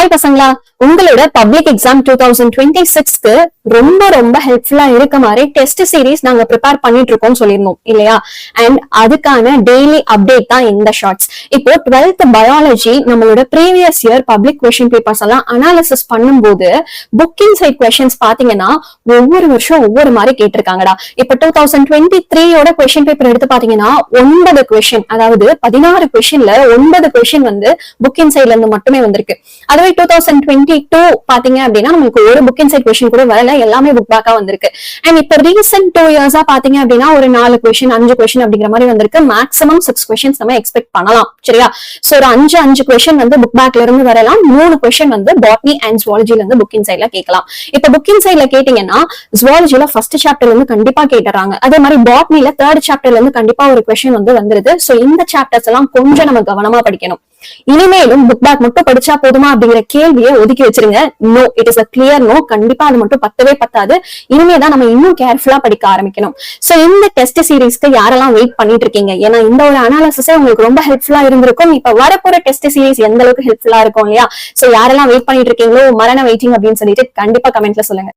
Hi பசங்களா, உங்களோட public exam 2026க்கு ரொம்ப ரொம்ப ஹெல்ப்ஃபுல்லா இருக்க மாதிரி டெஸ்ட் சீரீஸ் நாங்க ப்ரிப்பேர் பண்ணிட்டு இருக்கோம் சொல்லியிருந்தோம் இல்லையா? அண்ட் அதுக்கான டெய்லி அப்டேட் தான் இந்த ஷார்ட்ஸ். இப்போ 12th பயாலஜி நம்மளோட previous year public question papers எல்லாம் அனாலிசிஸ் பண்ணும்போது புக்கிங் சைட் கொஸ்டின்ஸ் பாத்தீங்கன்னா ஒவ்வொரு வருஷம் ஒவ்வொரு மாதிரி கேட்டிருக்காங்கடா. இப்ப 2023யோட கொஸ்டின் பேப்பர் எடுத்து பாத்தீங்கன்னா 9 கொஸ்டின், அதாவது 16 கொஸ்டின்ல 9 கொஸ்டின் வந்து புக்கிங் சைட்ல இருந்து மட்டுமே வந்திருக்கு. அதுவே 2022 பாத்தீங்க அப்படின்னா நமக்கு ஒரு புக் இன்சைட் கொஸ்டின் கூட வரல, எல்லாமே புக் பேக்கா வந்திருக்கு. அண்ட் இப்ப ரீசெண்ட் 2 இயர்ஸா பாத்தீங்க அப்படின்னா ஒரு 4 கொஸ்டின் 5 கொஸ்டின் அப்படிங்கிற மாதிரி வந்திருக்கு. மேக்ஸிமம் 6 கொஸ்டின்ஸ் நம்ம எக்ஸ்பெக்ட் பண்ணலாம், சரியா? சோ ஒரு 5 கொஸ்டின் வந்து புக் பேக்ல இருந்து வரலாம், 3 கொஸ்டின் வந்து பாட்னி அண்ட் ஜுவாலஜில இருந்து புக் இன்சைட்ல கேட்கலாம். இப்ப புக் இன்சைட்ல கேட்டீங்கன்னா ஜுவாலஜில ஃபர்ஸ்ட் சாப்டர்ல இருந்து கண்டிப்பா கேட்டுறாங்க. அதே மாதிரி பாட்னில 3rd சாப்டர்ல இருந்து கண்டிப்பா ஒரு கொஸ்டின் வந்து வந்துருது. சோ இந்த சாப்டர்ஸ் எல்லாம் கொஞ்சம் நம்ம கவனமா படிக்கணும். இனிமேலும் புக் பேக் மட்டும் படிச்சா போதுமா அப்படிங்கிற கேள்வியை ஒதுக்கி வச்சிருங்க. No, it is a clear no. கண்டிப்பா அது மட்டும் பத்தவே பத்தாது. இனிமேதான் நம்ம இன்னும் கேர்ஃபுல்லா படிக்க ஆரம்பிக்கணும். சோ இந்த டெஸ்ட் சீரீஸ்க்கு யாரெல்லாம் வெயிட் பண்ணிட்டு இருக்கீங்க? ஏன்னா இந்த ஒரு அனாலிசிஸே உங்களுக்கு ரொம்ப ஹெல்ப்ஃபுல்லா இருந்திருக்கும். இப்ப வரப்போற டெஸ்ட் சீரீஸ் எந்த அளவுக்கு ஹெல்ப்ஃபுல்லா இருக்கும் இல்லையா? சோ யாரெல்லாம் வெயிட் பண்ணிட்டு இருக்கீங்களோ, மரண வெயிட்டிங் அப்படின்னு சொல்லிட்டு கண்டிப்பா கமெண்ட்ல சொல்லுங்க.